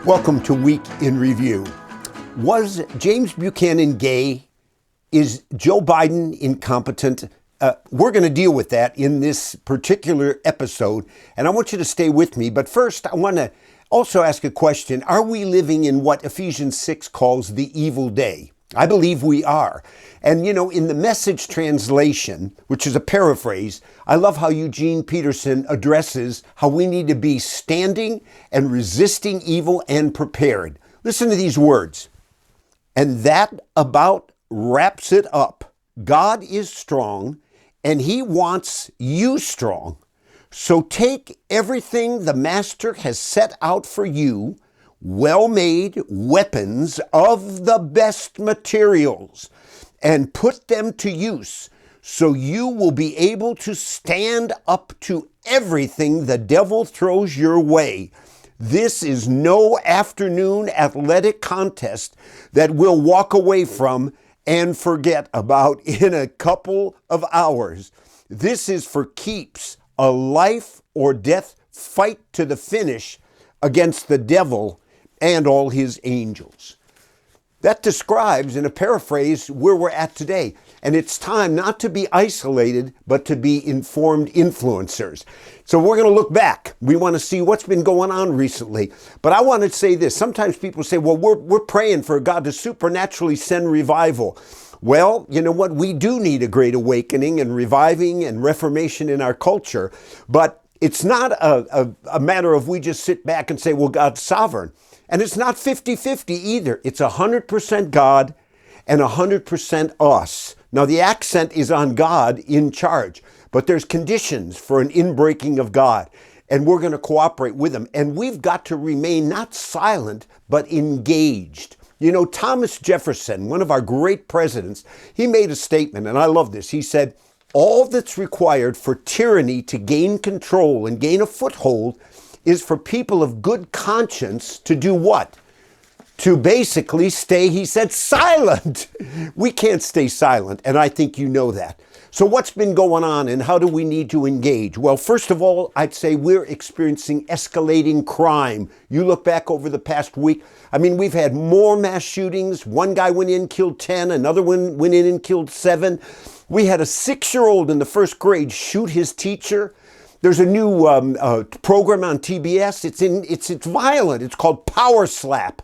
Welcome to Week in Review. Was James Buchanan gay? Is Joe Biden incompetent? We're going to deal with that in this particular episode, and I want you to stay with me. But first, I want to also ask a question. Are we living in what Ephesians 6 calls the evil day? I believe we are. And you know, in the Message translation, which is a paraphrase, I love how Eugene Peterson addresses how we need to be standing and resisting evil and prepared. Listen to these words. And that about wraps it up. God is strong, and he wants you strong. So take everything the Master has set out for you, well-made weapons of the best materials, and put them to use so you will be able to stand up to everything the devil throws your way. This is no afternoon athletic contest that we'll walk away from and forget about in a couple of hours. This is for keeps, a life or death fight to the finish against the devil and all his angels. That describes, in a paraphrase, where we're at today. And it's time not to be isolated, but to be informed influencers. So we're going to look back. We want to see what's been going on recently. But I want to say this. Sometimes people say, well, we're praying for God to supernaturally send revival. Well, you know what? We do need a great awakening and reviving and reformation in our culture. But it's not a matter of we just sit back and say, well, God's sovereign. And it's not 50-50 either. It's 100% God and 100% us. Now, the accent is on God in charge, but there's conditions for an inbreaking of God, and we're going to cooperate with him. And we've got to remain not silent, but engaged. You know, Thomas Jefferson, one of our great presidents, he made a statement, and I love this. He said, all that's required for tyranny to gain control and gain a foothold is for people of good conscience to do what? To basically stay, he said, silent. We can't stay silent, and I think you know that. So what's been going on, and how do we need to engage? Well, first of all, I'd say we're experiencing escalating crime. You look back over the past week, I mean, we've had more mass shootings. One guy went in, killed 10. Another one went in and killed 7. We had a 6-year-old in the first grade shoot his teacher. There's a new program on TBS. It's violent. It's called Power Slap.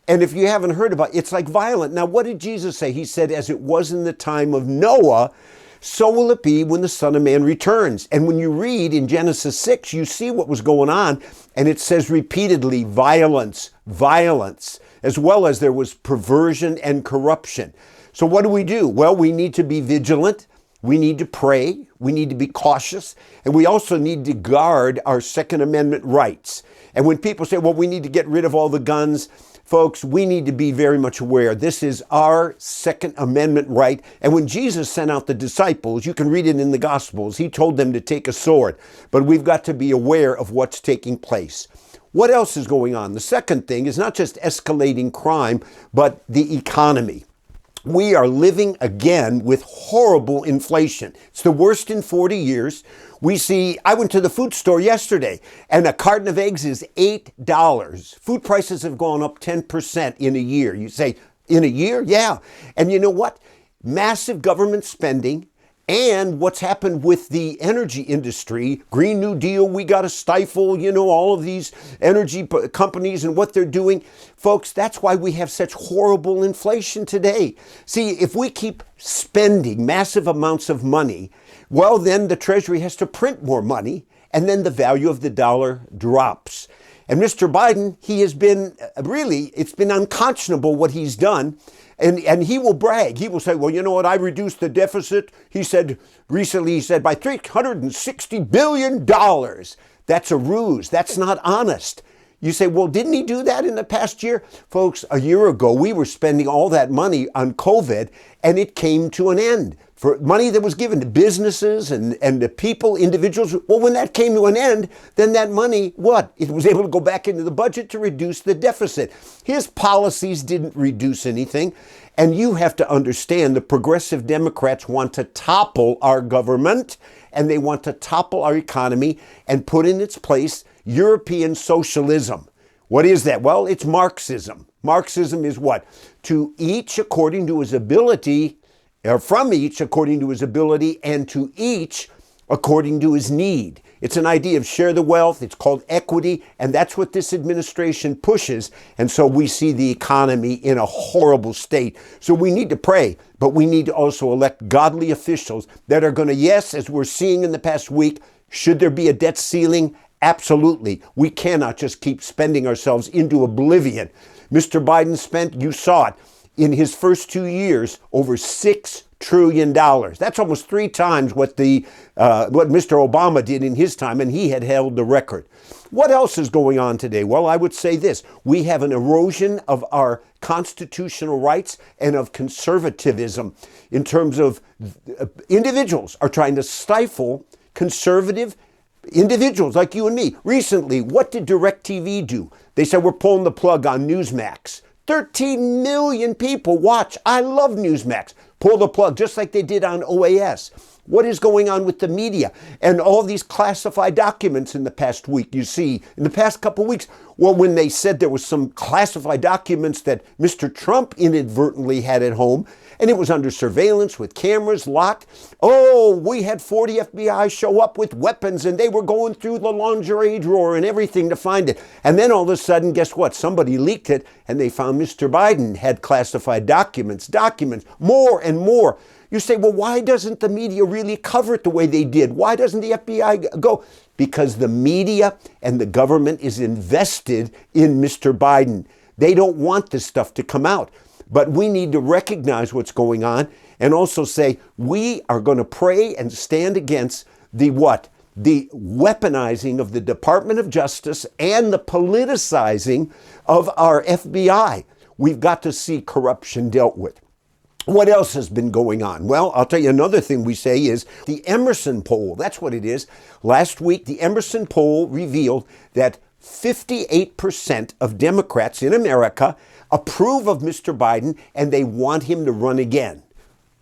And if you haven't heard about it, it's like violent. Now, what did Jesus say? He said, as it was in the time of Noah, so will it be when the Son of Man returns. And when you read in Genesis 6, you see what was going on. And it says repeatedly, violence, violence, as well as there was perversion and corruption. So what do? Well, we need to be vigilant. We need to pray. We need to be cautious. And we also need to guard our Second Amendment rights. And when people say, well, we need to get rid of all the guns, folks, we need to be very much aware. This is our Second Amendment right. And when Jesus sent out the disciples, you can read it in the Gospels, he told them to take a sword. But we've got to be aware of what's taking place. What else is going on? The second thing is not just escalating crime, but the economy. We are living again with horrible inflation. It's the worst in 40 years. I went to the food store yesterday and a carton of eggs is $8. Food prices have gone up 10% in a year. You say, in a year? Yeah. And you know what? Massive government spending. And what's happened with the energy industry, Green New Deal, we got to stifle, all of these energy companies and what they're doing. Folks, that's why we have such horrible inflation today. See, if we keep spending massive amounts of money, well, then the Treasury has to print more money, and then the value of the dollar drops. And Mr. Biden, he has been it's been unconscionable what he's done. And he will brag. He will say, well, you know what? I reduced the deficit. He said recently, by $360 billion. That's a ruse. That's not honest. You say, well, didn't he do that in the past year? Folks, a year ago, we were spending all that money on COVID, and it came to an end. For money that was given to businesses and to people, individuals. Well, when that came to an end, then that money, what? It was able to go back into the budget to reduce the deficit. His policies didn't reduce anything. And you have to understand the progressive Democrats want to topple our government, and they want to topple our economy and put in its place European socialism. What is that? Well, it's Marxism. Marxism is what? To each according to his ability, or from each according to his ability, and to each according to his need. It's an idea of share the wealth. It's called equity, and that's what this administration pushes. And so we see the economy in a horrible state. So we need to pray, but we need to also elect godly officials that are going to, yes, as we're seeing in the past week, should there be a debt ceiling? Absolutely. We cannot just keep spending ourselves into oblivion. Mr. Biden spent, you saw it, in his first 2 years, over $6 trillion. That's almost 3 times what Mr. Obama did in his time, and he had held the record. What else is going on today? Well, I would say this. We have an erosion of our constitutional rights and of conservatism in terms of individuals are trying to stifle conservative individuals like you and me. Recently, what did DirecTV do? They said, we're pulling the plug on Newsmax. 13 million people watch. I love Newsmax. Pull the plug, just like they did on OAS. What is going on with the media and all these classified documents in the past week? You see, in the past couple of weeks, well, when they said there was some classified documents that Mr. Trump inadvertently had at home, and it was under surveillance with cameras locked. Oh, we had 40 FBI show up with weapons, and they were going through the lingerie drawer and everything to find it. And then all of a sudden, guess what? Somebody leaked it, and they found Mr. Biden had classified documents, more and more. You say, well, why doesn't the media really cover it the way they did? Why doesn't the FBI go? Because the media and the government is invested in Mr. Biden. They don't want this stuff to come out. But we need to recognize what's going on and also say we are going to pray and stand against the what? The weaponizing of the Department of Justice and the politicizing of our FBI. We've got to see corruption dealt with. What else has been going on? Well, I'll tell you another thing we say is the Emerson poll. That's what it is. Last week, the Emerson poll revealed that 58% of Democrats in America approve of Mr. Biden and they want him to run again.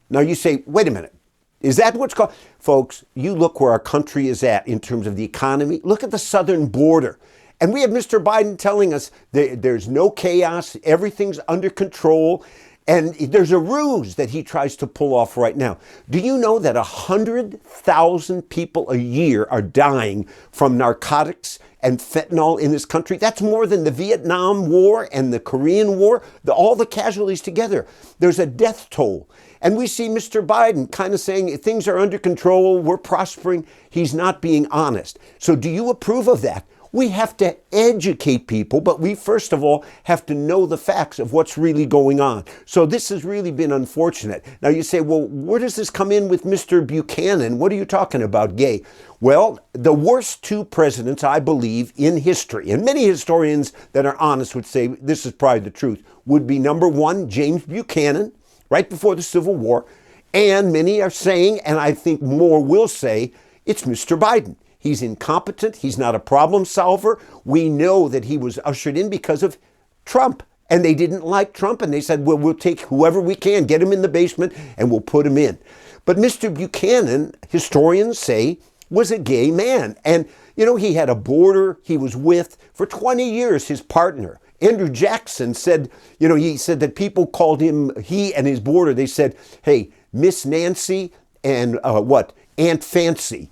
Now you say, wait a minute. Is that what's called? Folks, you look where our country is at in terms of the economy. Look at the southern border. And we have Mr. Biden telling us there's no chaos, everything's under control. And there's a ruse that he tries to pull off right now. Do you know that 100,000 people a year are dying from narcotics and fentanyl in this country? That's more than the Vietnam War and the Korean War, all the casualties together. There's a death toll. And we see Mr. Biden kind of saying things are under control, we're prospering. He's not being honest. So do you approve of that? We have to educate people, but we first of all have to know the facts of what's really going on. So this has really been unfortunate. Now you say, well, where does this come in with Mr. Buchanan? What are you talking about, gay? Well, the worst 2 presidents, I believe, in history, and many historians that are honest would say this is probably the truth, would be number 1, James Buchanan, right before the Civil War, and many are saying, and I think more will say, it's Mr. Biden. He's incompetent. He's not a problem solver. We know that he was ushered in because of Trump. And they didn't like Trump. And they said, well, we'll take whoever we can, get him in the basement, and we'll put him in. But Mr. Buchanan, historians say, was a gay man. And, you know, he had a boarder he was with for 20 years, his partner. Andrew Jackson said, you know, he said that people called him, he and his boarder, they said, hey, Miss Nancy and Aunt Fancy.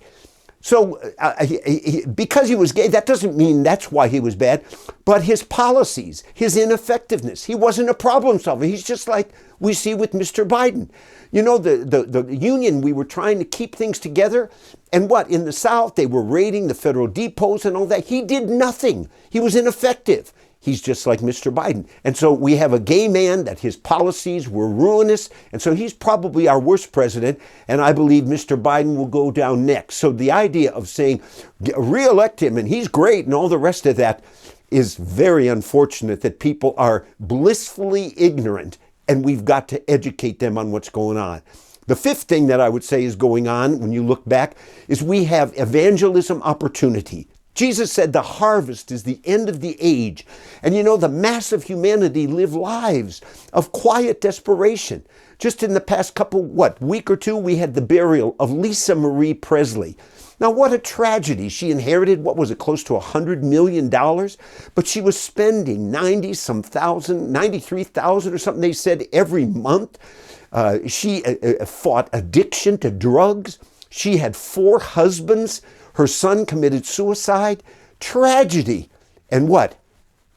So because he was gay, that doesn't mean that's why he was bad, but his policies, his ineffectiveness, he wasn't a problem solver. He's just like we see with Mr. Biden. You know, the union, we were trying to keep things together. And what? In the South, they were raiding the federal depots and all that. He did nothing. He was ineffective. He's just like Mr. Biden. And so we have a gay man that his policies were ruinous. And so he's probably our worst president. And I believe Mr. Biden will go down next. So the idea of saying, re-elect him and he's great and all the rest of that is very unfortunate that people are blissfully ignorant. And we've got to educate them on what's going on. The 5th thing that I would say is going on when you look back is we have evangelism opportunity. Jesus said the harvest is the end of the age. And you know, the mass of humanity live lives of quiet desperation. Just in the past week or two, we had the burial of Lisa Marie Presley. Now, what a tragedy. She inherited, close to $100 million? But she was spending 93,000 or something, they said, every month. She fought addiction to drugs. She had 4 husbands. Her son committed suicide. Tragedy. And what?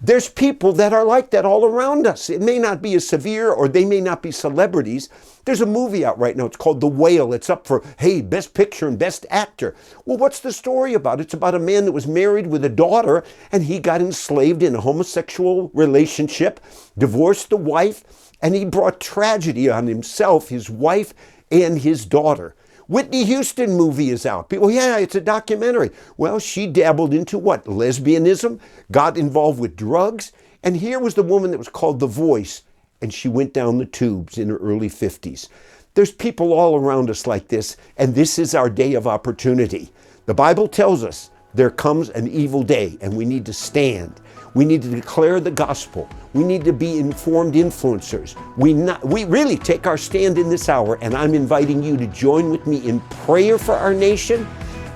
There's people that are like that all around us. It may not be as severe, or they may not be celebrities. There's a movie out right now. It's called The Whale. It's up for, Best Picture and Best Actor. Well, what's the story about? It's about a man that was married with a daughter, and he got enslaved in a homosexual relationship, divorced the wife, and he brought tragedy on himself, his wife, and his daughter. Whitney Houston movie is out. People, it's a documentary. Well, she dabbled into what? Lesbianism, got involved with drugs. And here was the woman that was called The Voice, and she went down the tubes in her early 50s. There's people all around us like this, and this is our day of opportunity. The Bible tells us there comes an evil day, and we need to stand. We need to declare the gospel. We need to be informed influencers. We really take our stand in this hour, and I'm inviting you to join with me in prayer for our nation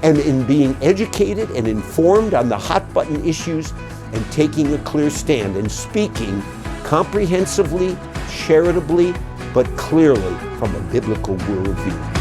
and in being educated and informed on the hot button issues and taking a clear stand and speaking comprehensively, charitably, but clearly from a biblical worldview.